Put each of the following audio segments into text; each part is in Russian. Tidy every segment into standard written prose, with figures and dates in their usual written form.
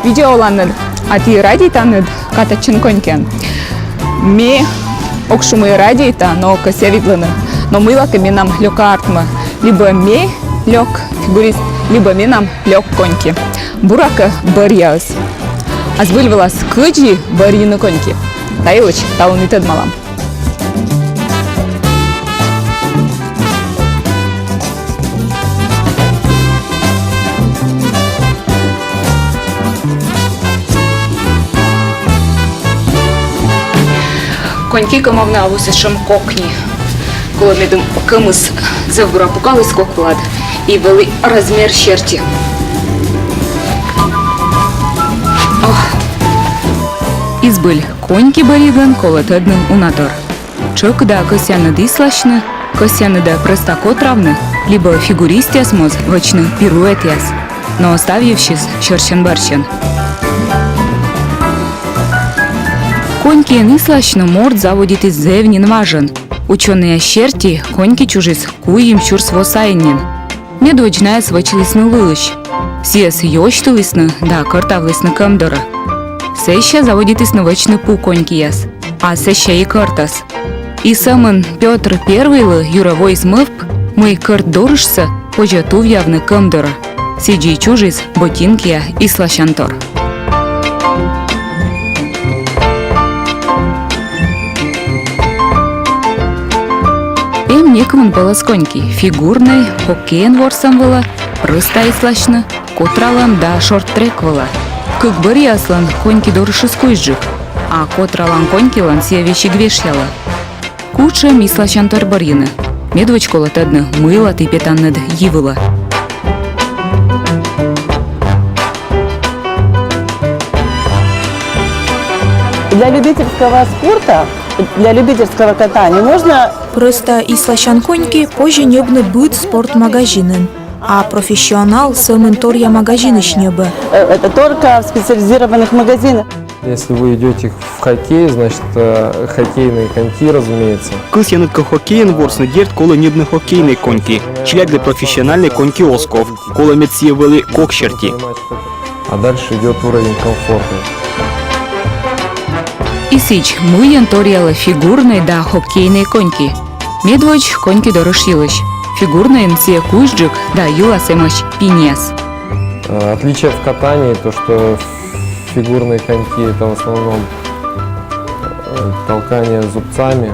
видеоланыр, ати радийтаныр катачин конькен. Ме окшумы радиита, но косявитланы, но мылака нам лёка артма, либо ме лёк фигурист, либо нам лёк коньки. Бурака барьяс. Азбыльвалас кыджи барьины коньки. Тайлыч талунитед малам. Коньки камовна авусишем кокни. Коли медом кымыс завбура пукалы скок влад и вели размер щерти. Избыль коньки бариган колотедным унатор. Чок да косяны дислашны, косяны да простако травны, либо фигуристиас моз вочны пируэтиас, но оставившись щерчен-барчен. Коньки нислашны морд заводит из зевнин важен. Ученые щерти коньки чужис куим чурс восайнин. Недочная свочилисны лылыш. Сиес ёштылисны да картавлисны камдора. Сеща заводит из новочный пу конькияс, а сеща и картас. И самын Петр I юровой смывп мы карт дорожся пожату в явны камдора. Сиджи чужис ботинкия и слащантор. Некому было с коньки, фигурной, хоккейн ворсом было, просто и слащно, котралам да шорт-трек было. Как барьяслан коньки дорожи скуйджик, а котралам коньки лан севищи гвешьяла. Куча мислащантор барьины, медвочко латадно мыло ты петаннед йивыла. Для любительского спорта, для любительского катания можно... Просто и слащан коньки позже небны быт спортмагазинен, а профессионал самым торья магазиныш небы. Это только в специализированных магазинах. Если вы идете в хоккей, значит хоккейные коньки, разумеется. Кыз янытка хоккейн ворсны дерт кола небны хоккейные коньки, чилягды профессиональные коньки осков, кола медсьевелы кокщерти. А дальше идет уровень комфорта. Исич мыян торьяла фигурной да хоккейные коньки. Медвоч коньки дорожилыш. Фигурный нсе кужджик да юла семаш пиньяс. Отличие в катании, то что фигурные коньки это в основном толкание зубцами.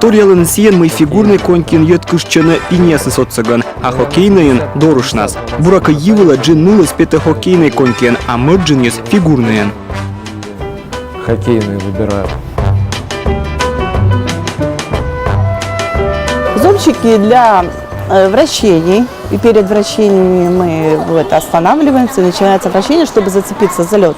Торьялын сиен мы фигурный конькин йет кышчаны пиньясы соцыган, а хоккейныйын дорож нас. Бурака йывыла джин мылы спета хоккейный конькен, а мырджин ес фигурныйын. Хоккейные выбирают. Зонтики для вращений. И перед вращениями мы останавливаемся, и начинается вращение, чтобы зацепиться за лед.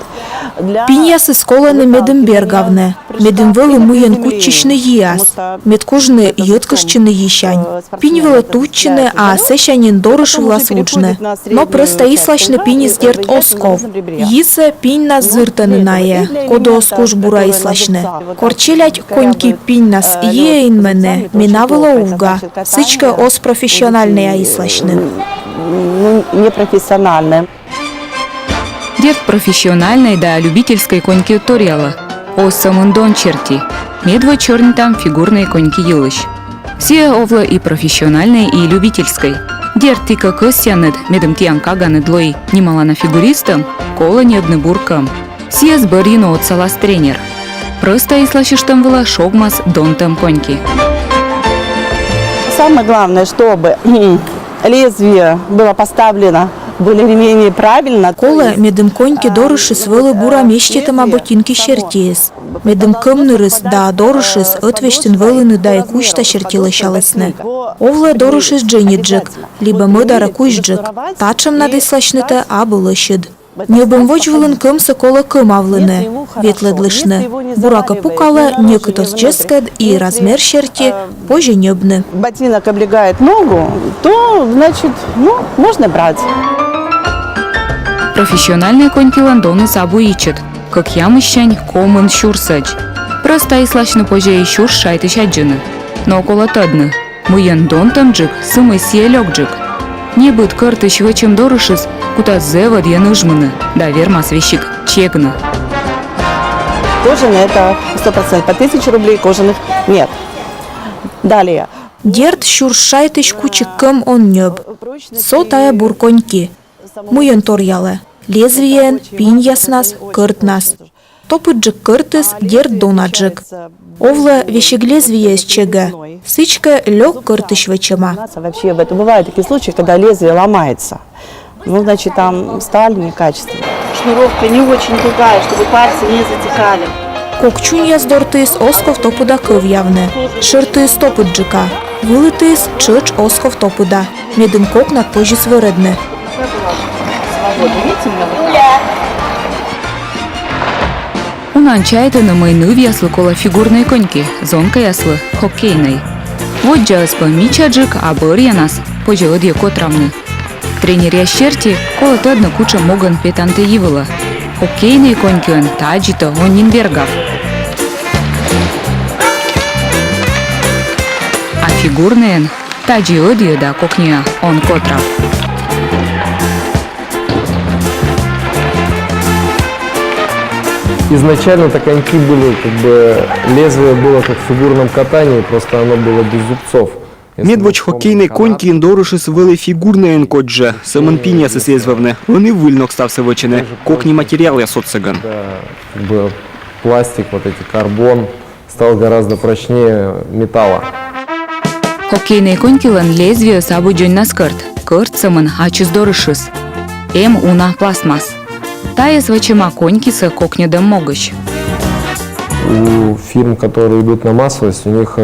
Пиньясы сколаны медем бергавне. Медем вэлы мыян кутчичны яс. Медкужны йоткашчыны ещань. Пиньвэлы тутчыны, а сэщанин дорож власуджны. Но просто ислачны пиньис дерт осков. Иса пинь нас зыртаны нае. Кодо оскуш бура ислачны. Корчелять коньки пинь нас еин мене. Минавыла увга. Сычка ос профессиональная ислачны. Непрофессиональные. Дерт профессиональной да любительской коньки торьяла. О самундон черти. Медво черни там фигурные коньки юлыш. Все овла и профессиональной, и любительской. Дерт и как осянет медом тианка ганедлой немало на фигуристам, кола небны буркам. Все сборину от салас тренер. Просто и слышишь там была шогмас дон там коньки. Самое главное, чтобы лезвие было поставлено более-менее правильно. Кола медем коньки дорожи свелы бура мещетам ботинки щертиес. Медем кымнырыс да дорожис отвештен вэлыны да и кучта щертилащалысны. Овла дорожис джениджик, либо мыдара кучджик. Тачам надо слащныта абылышыд. Небом вочвылын кымсы кола кымавлыны, ветледлышны. Бурака пукала некотос джескед и размер щерти позже небны. Ботинок облегает ногу, то, значит, можно брать. Профессиональные коньки ландоны сабу ичет, как ямыщань комын щурсач. Просто и слачно позже и щур шайты щаджины. Но около тадны. Мыян дон тамджик, сымы сие лёгджик. Не быт кыртыш вычым дорышыз, кута зевод я нужмыны, да вермас вещик чекны. Кожаные это 100%, по 1000 рублей кожаных нет. Далее. Дерт шуршайтыш кучик кым он нёб. Сотая бур коньки. Муен торялы. Лезвиен, пинь яснас, кырт нас. Топыджик кыртыс, дерт донаджик. Овла вещик лезвие с чега. Сычка лёг кыртыш вычыма. Вообще бывают такие случаи, когда лезвие ломается. Ну, значит, там сталь некачественная. Шнуровка не очень тугая, чтобы пальцы не затекали. Кокчунь яздортыс осков топуда кыв явны. Шыртыс топыджика. Вылытыс чыч осков топуда. Медым кок над позже свыредны. Унан чайтыны майны яслы кола фигурной коньки, зонка яслы хоккейной. Вот джалыс по мичаджик, а быр янас, пожалуй, де котрамны. Тренер ящерти кола тадна куча моган петанты йывыла. Хоккейный коньки он таджито оннинбергав. А фигурный таджи одио да кокния он котрав. Изначально-то коньки были, как бы, лезвие было как в фигурном катании, просто оно было без зубцов. Медвоч хокейний конькін дорушис вели фігурний кодже, самон піняси слезвавне, вони вильнок стався вичини, кокні матеріал я социган. Да, как бы пластик, вот эти карбон стал гораздо прочнее металла. Хоккейный коньки лан лезвие сабу джонь на скырт. Кырт самын ачыз дорышыз. Уна пластмасс. Тая свачема конькиса кокнедам могыч. У фирм, которые идут на массовость, у них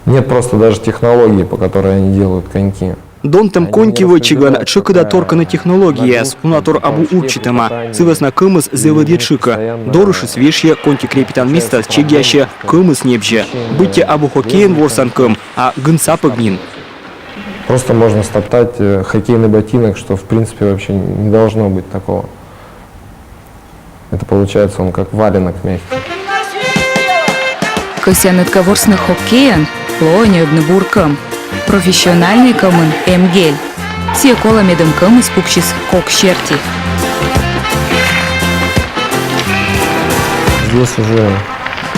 нет просто даже технологии, по которой они делают коньки. Донтам коньки вичиган, чикада торкана технология, спунатор абу учитема, сывесна кымыз зевади чика, дорушис вешье коньки крепитан места чигяще кымыз небже, бытте абу хоккейн ворсан кым, а гынса погнин. Просто можно стоптать хоккейный ботинок, что в принципе вообще не должно быть такого. Это получается он как валенок мягкий. Косянытка ворсных хоккеян плоня буркам. Профессиональный камын эмгель. Все кола медом кам испукчис кок щерти. Здесь уже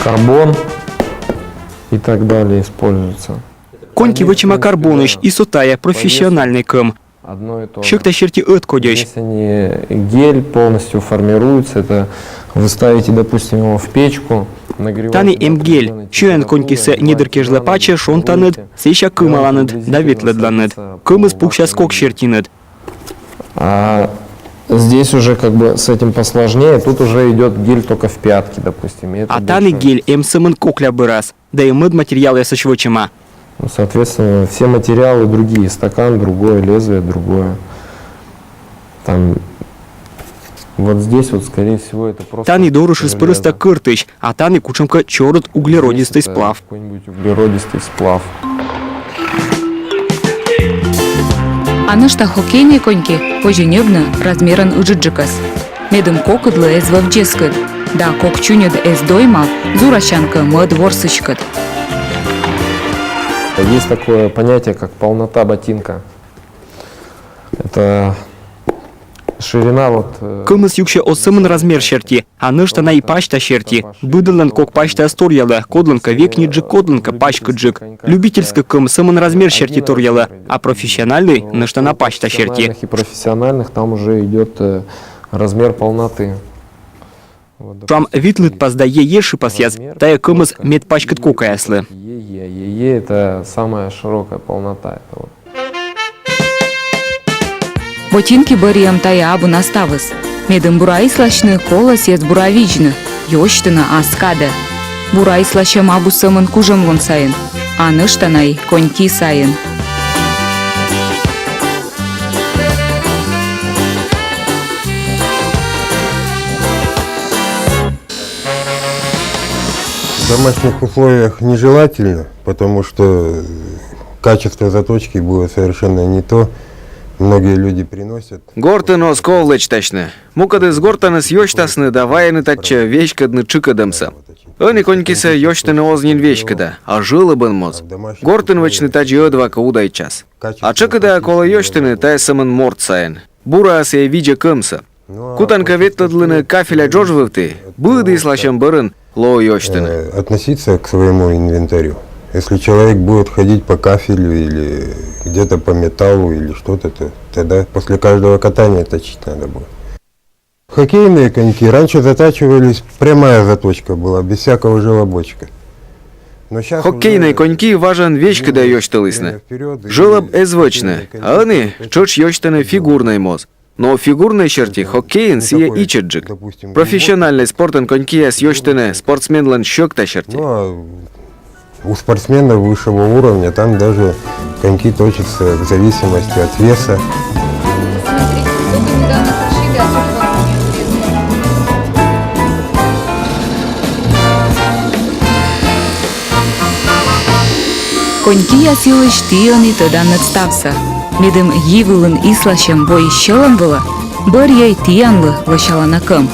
карбон и так далее используется. Коньки вичима карбоныш и сотая профессиональный кым. Одно и то же. Щекта щерти откодящ. Здесь они гель полностью формируется, это вы ставите, допустим, его в печку, нагреваете. Тани эмгель, щуен конькисе нидерке жлепаче шонтанет, сеща кымаланет, давитледланет, кым испукща скок щертинет. А здесь уже как бы с этим посложнее, тут уже идет гель только в пятки, допустим. И это А тани больше- гель эмсымын кокля бырас, да и мыд материал я сочвочима. Ну, соответственно, все материалы другие, стакан другое, лезвие другое. Там вот здесь вот, скорее всего, это просто... Тани дорушис железо. пырыста кыртыч, а тани кучемка чорот углеродистый Здесь это сплав. Какой-нибудь углеродистый сплав. А нышта хоккейные коньки поженебны размерен уджиджикас. Медом кокыдлы эз вавджескат. Да кок чунед эз дойма, зуращанка мод ворсычкат. Есть такое понятие, как полнота ботинка. Это ширина вот... Кымыз юкше осымын размер щерти, а нышта на и пачта щерти. Быдылын кок пачта сторьяла, кодлынка векниджик, кодлынка пачкаджик. Любительский кым сымын размер щерти торьяла, а профессиональный нышта на пачта щерти. И профессиональных там уже идет размер полноты. Вот, Там витлыт поздае еши пасяц, тая кымыз медпачкат кокаяслы. Е это самая широкая полнота. Это вот. Ботинки бариям тая абу наставыс. Медом бурай слащны кола сез буравичны. Йоштына аскада. Бурай слащам абу самын кужам вон сайын. А ныштанай коньки сайын. В домашних условиях нежелательно, потому что качество заточки было совершенно не то. многие люди приносят. Гортын осковлыч тачны. Мукады с гортаны с ёштасны давайны тача вещкадны чыкадымса. Они конькиса ёштаны ознин вещкада, а жилы бын моз. Гортын вачны тач ёдвака удай час. А чыкада кола ёштаны тайсамын морд сайын. Бура асия видя кымса. Кутанка ветладлыны кафеля джожвывты, быды слащам бырын ло ёштаны. Относиться к своему инвентарю. Если человек будет ходить по кафелю или где-то по металлу или что-то, то тогда после каждого катания точить надо будет. Хоккейные коньки раньше затачивались, прямая заточка была, без всякого желобочка. Но сейчас Хоккейные коньки важен вещкада ёшталысны. Жолоб эзвочны, а они чоч ёштаны фигурный моз. Но фигурной черти хоккейн сия ичеджик. Профессиональный спортен коньки с ёштаны спортсменлан щёкта черти. Ну, а у спортсменов высшего уровня там даже коньки точатся в зависимости от веса. Коньки ясилыш тионы тодан надставса. Медым йывылын ислащем бой щелан было, бір ей тиянлы лышаланакым.